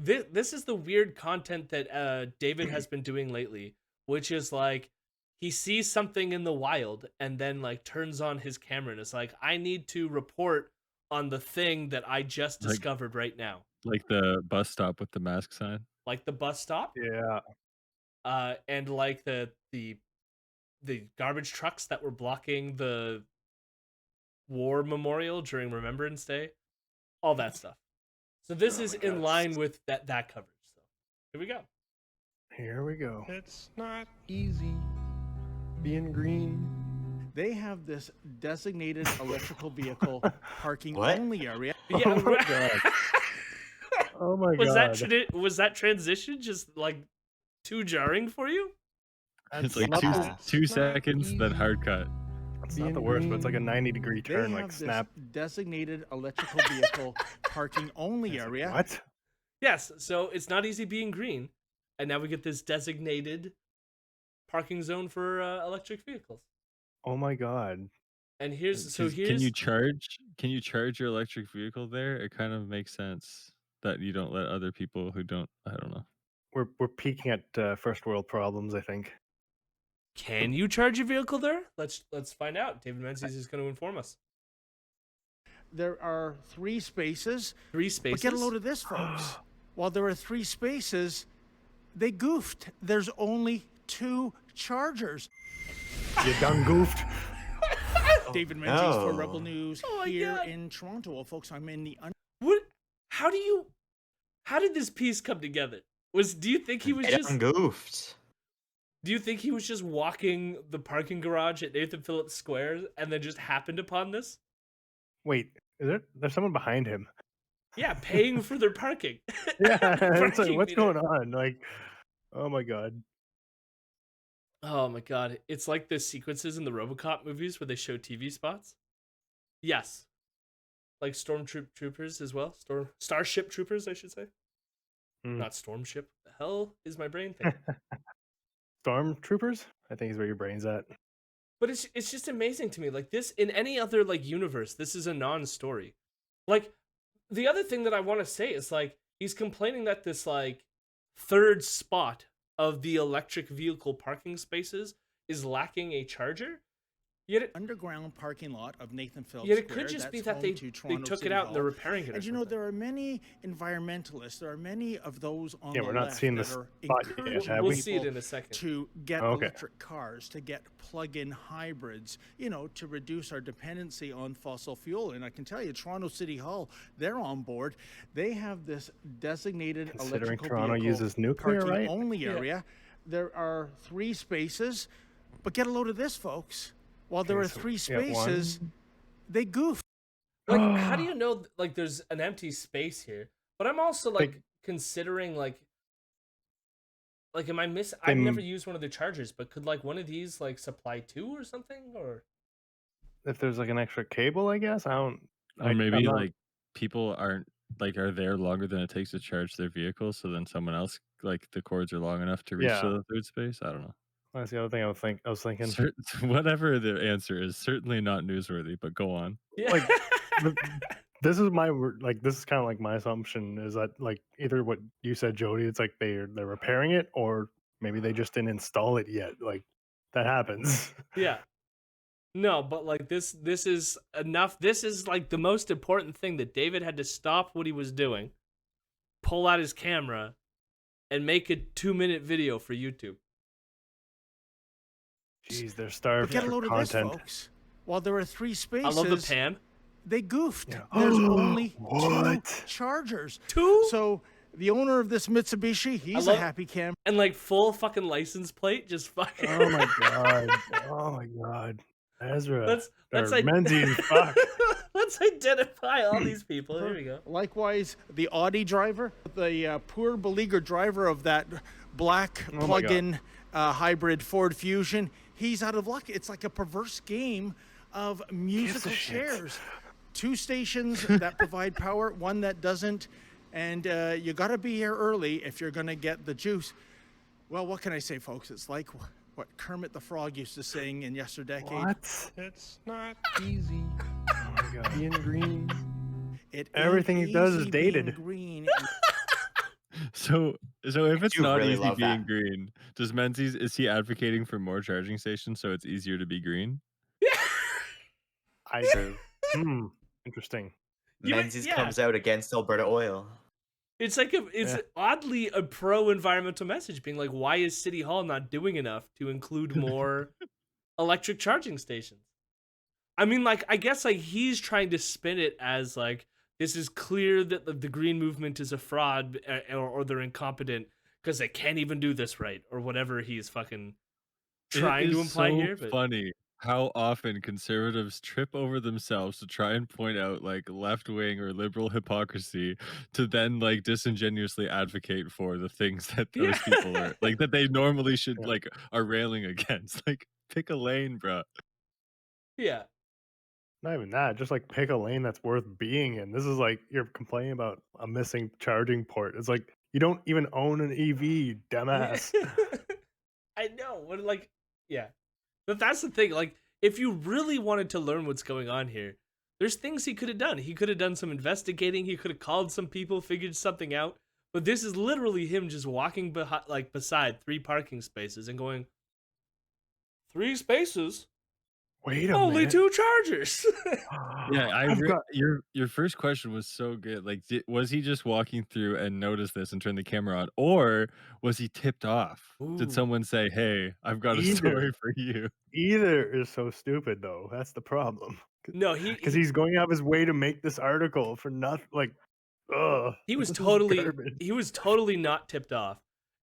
this is the weird content that David has been doing lately, which is like he sees something in the wild and then like turns on his camera and is like, I need to report on the thing that I just Like discovered right now. like the bus stop with the mask sign. Like the bus stop, Yeah. and like the garbage trucks that were blocking the war memorial during Remembrance Day, all that stuff. So this Oh is my in God. line with that coverage. So here we go. Here we go. It's not easy being green. They have this designated electrical vehicle parking What? only area. Yeah, Oh my God. Oh my was God. was that transition just like too jarring for you? It's That's like not two the, two not seconds, then easy. hard cut. it's not the worst, but it's like a 90-degree They turn, have like this snap. designated electrical vehicle parking only area. What? Yes, so it's not easy being green, and now we get this designated parking zone for electric vehicles. Oh my God. And here's so 'Cause here's can you charge your electric vehicle there? It kind of makes sense that you don't let other people who don't, I don't know. We're peaking at first world problems, I think. can you charge your vehicle there? Let's find out. David Menzies is going to inform us. There are 3 spaces. 3 But spaces. get a load of this, folks. While there are 3 spaces, they goofed. There's only 2 chargers. You done goofed. David Menzies for no. Rebel News Oh my here God. in Toronto. Well, folks, I'm in the What? How did this piece come together? Do you think he was I done goofed. do you think he was just walking the parking garage at Nathan Phillips Square and then just happened upon this? Wait, there's someone behind him. Yeah, paying for their parking. Yeah, it's like, Parking what's meter. going on? Like, oh my God. Oh my God. It's like the sequences in the RoboCop movies where they show TV spots. Yes. Like Stormtroopers as well. Starship Troopers, I should say. Mm. Not Stormship. The hell is my brain thinking? Stormtroopers, I think is where your brain's at. But it's just amazing to me. Like this, in any other like universe, this is a non-story. Like the other thing that I want to say is like he's complaining that this like third spot of the electric vehicle parking spaces is lacking a charger. Yet underground parking lot of Nathan Phillips it Square. could just be That's that home they to Toronto took it City out and they're Hall. repairing it. And you know, there are many environmentalists, there are many of those on Yeah, the we're not left seeing that this are spot yet, encouraging have we'll we? see it people in a second. to get Okay. electric cars, to get plug-in hybrids, you know, to reduce our dependency on fossil fuel. And I can tell you, Toronto City Hall, they're on board. They have this designated Considering electrical Toronto vehicle uses nuclear, parking right? only area. There are 3 spaces, but get a load of this, folks. While there Okay, are so 3 we got one. spaces, they goofed. Like, how do you know like there's an empty space here? But I'm also like considering like am I miss? I've Then- never used one of the chargers, but could like one of these like supply 2 or something? Or If there's like an extra cable, I guess I don't. Or maybe I'm not- like people aren't like are there longer than it takes to charge their vehicle, so then someone else like the cords are long enough to reach Yeah. to the third space. I don't know. That's the other thing I was thinking. Whatever the answer is, certainly not newsworthy. But go on. yeah. Like, This is my this is kind of like my assumption is that like either what you said, Jody, it's like they're repairing it, or maybe they just didn't install it yet. Like that happens. Yeah. No, but like this is enough. This is like the most important thing that David had to stop what he was doing, pull out his camera, and make a 2-minute video for YouTube. Jeez, they're But starved get a for load of this, content. folks. While there are 3 spaces, I love the pan. they goofed. Yeah. There's only 2 What? chargers. 2 So the owner of this Mitsubishi, he's love- a happy camper. and like full fucking license plate, just fucking. Oh my God! Oh my God! Ezra. Let's or Menzies. Fuck. let's identify all these people. Here we go. Likewise, the Audi driver, the poor beleaguered driver of that black Oh my plug-in hybrid Ford Fusion, he's out of luck. It's like a perverse game of musical shit. chairs. 2 stations that provide power, 1 that doesn't, and you got to be here early if you're going to get the juice. Well, what can I say, folks? It's like what Kermit the Frog used to sing in Yesterdecade. What? It's not easy Oh my God! being green. It Everything ain't he does is easy being dated. Green. So if I it's do not really easy love being that. green, does Menzies is he advocating for more charging stations so it's easier to be green? I interesting. Menzies Yeah. comes out against Alberta Oil. It's like it's Yeah. oddly a pro-environmental message, being like, why is City Hall not doing enough to include more electric charging stations? I mean, like, I guess like he's trying to spin it as like this is clear that the green movement is a fraud or they're incompetent because they can't even do this right or whatever he's fucking It trying to is imply so here. But funny how often conservatives trip over themselves to try and point out like left wing or liberal hypocrisy to then like disingenuously advocate for the things that yeah, those people are like that they normally should Yeah. like are railing against. Like pick a lane, bro. yeah, Not even that. Just like pick a lane that's worth being in. This is like you're complaining about a missing charging port. It's like you don't even own an EV, you dumbass. I know. What like, yeah. But that's the thing. Like, if you really wanted to learn what's going on here, there's things he could have done. He could have done some investigating. He could have called some people, figured something out. But this is literally him just walking behind, like beside 3 parking spaces and going, 3 spaces, Wait a only minute. 2 chargers. Yeah, I've got your first question was so good. Like, was he just walking through and noticed this and turned the camera on, or was he tipped off? Did Ooh. someone say, "Hey, I've got a either. story for you"? Either is so stupid though. That's the problem. No, Because he's going out of his way to make this article for nothing. Like, ugh, he was this is totally garbage. he was totally not tipped off.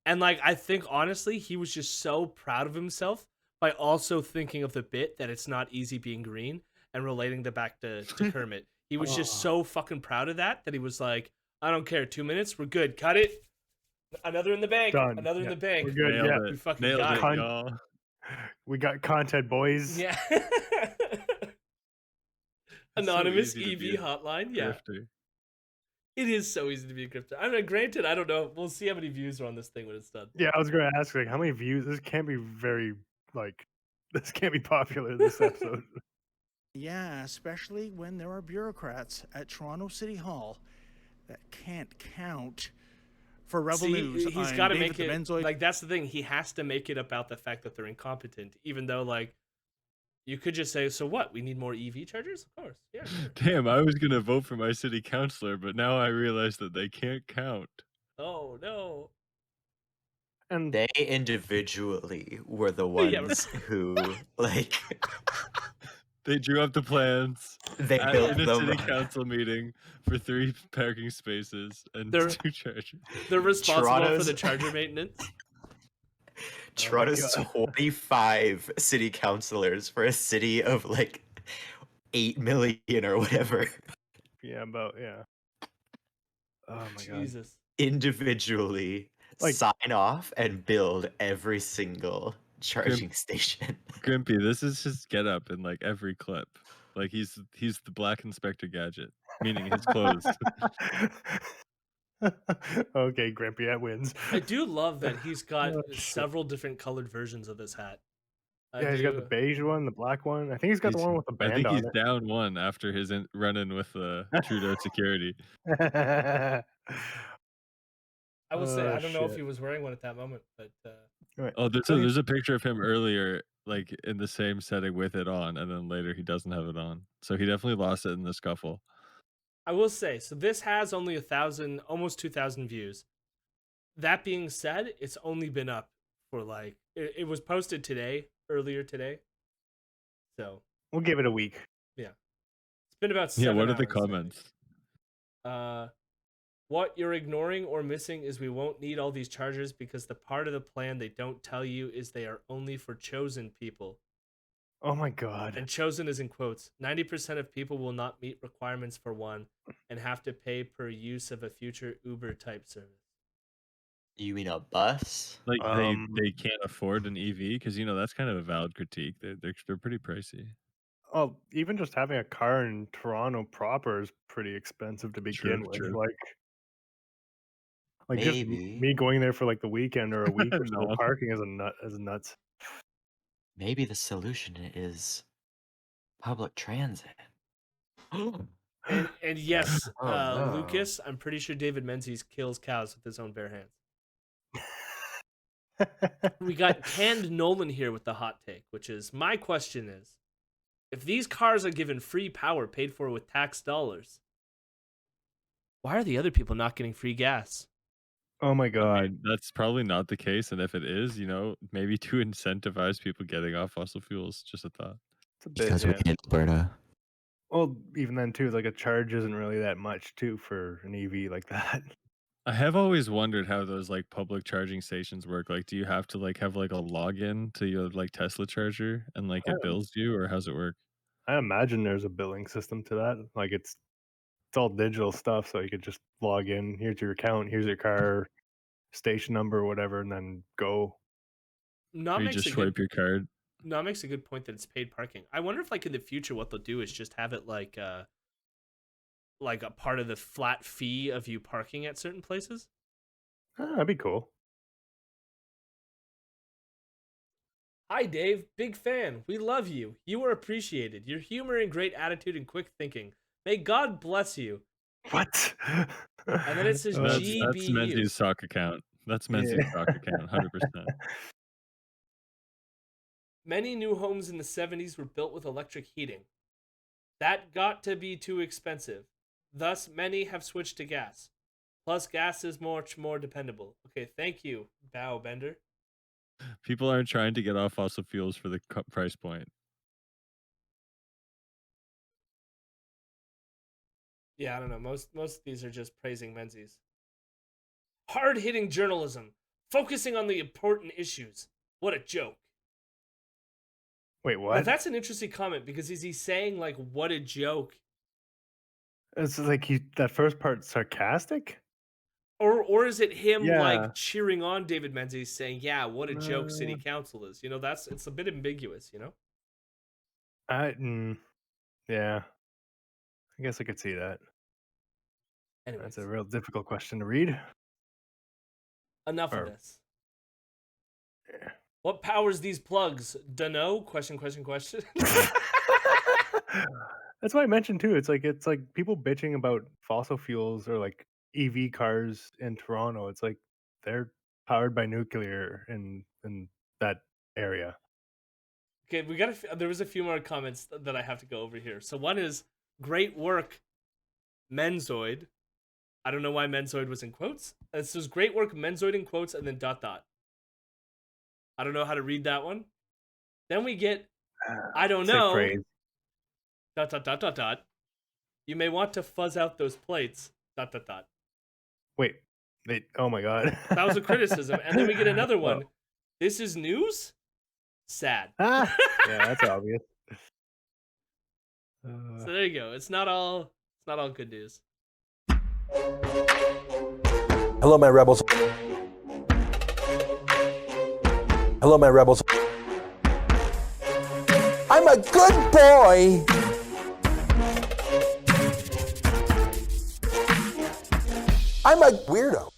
And like I think honestly, he was just so proud of himself by also thinking of the bit that it's not easy being green and relating that back to Kermit. He was just Oh, so fucking proud of that he was like, I don't care, 2 minutes, we're good. Cut it. Another in the bank. done. Another in Yeah, the bank. we're good. Nailed Yeah, We it. fucking Nailed got it, it. Con- y'all. we got content, boys. Yeah. It's so Anonymous easy to be EV a hotline. Yeah. grifter. It is so easy to be a grifter. I mean, granted, I don't know. We'll see how many views are on this thing when it's done. Yeah, I was going to ask, like, how many views? This can't be very, like, this can't be popular, this episode. Yeah, especially when there are bureaucrats at Toronto City Hall that can't count. For Rebel See, News, he's I'm got to David make the it Benzoid. like that's the thing. He has to make it about the fact that they're incompetent, even though like you could just say, "So what? We need more EV chargers." Of course, yeah. Sure. Damn, I was gonna vote for my city councilor, but now I realize that they can't count. Oh no. And They individually were the Yeah. ones who, like, They drew up the plans they in built a them. city council meeting for 3 parking spaces and They're 2 chargers. they're responsible for Toronto's- the charger maintenance. Toronto's God. 25 city councilors for a city of like 8 million or whatever yeah, yeah. Oh my god. Jesus. individually Like- sign off and build every single charging station. Grimpy, this is his get up in like every clip. Like he's the Black Inspector Gadget, meaning his clothes. Okay, Grimpy, that wins. I do love that he's got Oh, shit. several different colored versions of this hat. Yeah, he's got the beige one, the black one. I think he's got the He's- one with the I band think on he's down one after his run-in with Trudeau security. it. I will say Oh, I don't know if shit. he was wearing one at that moment, but Oh, So there's a picture of him earlier, like in the same setting with it on, and then later he doesn't have it on. So he definitely lost it in the scuffle. I will say, so this has only 1,000, almost 2,000 views. That being said, it's only been up for like, it was posted earlier today. So we'll give it a week. it's been about Yeah, 7 what are the hours, I think. comments? What you're ignoring or missing is we won't need all these chargers because the part of the plan they don't tell you is they are only for chosen people. Oh my god. And chosen is in quotes. 90% of people will not meet requirements for one and have to pay per use of a future Uber type service. You mean a bus? Like Um, they can't afford an EV because that's kind of a valid critique. They're pretty pricey. Oh, even just having a car in Toronto proper is pretty expensive to begin with. True. Like just Maybe. me going there for like the weekend or a week or so, No. parking is nuts. Maybe the solution is public transit. And yes, Oh, no. Lucas, I'm pretty sure David Menzies kills cows with his own bare hands. We got Canned Nolan here with the hot take, which is, my question is, if these cars are given free power paid for with tax dollars, why are the other people not getting free gas? Oh my I god. mean, that's probably not the case, and if it is, maybe to incentivize people getting off fossil fuels. Just a thought. It's a bit, Because we yeah. hate Alberta. Well, even then too, like a charge isn't really that much too for an EV like that. I have always wondered how those like public charging stations work. Like, do you have to like have like a login to your like Tesla charger and like it Um, bills you, or how's it work? I imagine there's a billing system to that. Like it's all digital stuff, so you could just log in. Here's your account. Here's your car station number, or whatever, and then go. Not Or you makes just a swipe good your card? No, it makes a good point that it's paid parking. I wonder if like in the future what they'll do is just have it like a part of the flat fee of you parking at certain places. That'd be cool. Hi Dave, big fan. We love you. You are appreciated. Your humor and great attitude and quick thinking. May God bless you. What? And then it says Oh, That's Menzies' GBU. sock account. That's Menzies' sock account, 100%. Many new homes in the 70s were built with electric heating. That got to be too expensive. Thus, many have switched to gas. Plus, gas is much more dependable. Okay, thank you, Bow Bender. People aren't trying to get off fossil fuels for the price point. Yeah, I don't know. Most of these are just praising Menzies. Hard-hitting journalism, focusing on the important issues. What a joke. Wait, Now, what? that's an interesting comment because is he saying like what a joke? It's like that first part sarcastic. Or is it him Yeah. like cheering on David Menzies saying, "Yeah, what a joke city Uh, council is." It's a bit ambiguous, Yeah. I guess I could see that. Anyways, That's a real difficult question to read. enough of or- this. Yeah. What powers these plugs? Dunno? Question. That's what I mentioned too. It's like people bitching about fossil fuels or like EV cars in Toronto. It's like they're powered by nuclear in that area. Okay, there was a few more comments that I have to go over here. So one is, great work, Menzoid. I don't know why Menzoid was in quotes. It says, great work, Menzoid in quotes, and then ... I don't know how to read that one. Then we get, I don't Sick know, ... praise. You may want to fuzz out those plates, ... Wait, oh my god. That was a criticism. And then we get another one. Oh. This is news? Sad. Ah, yeah, that's obvious. So there you go. It's not all good news. Hello, my rebels. Hello, my rebels. I'm a good boy. I'm a weirdo.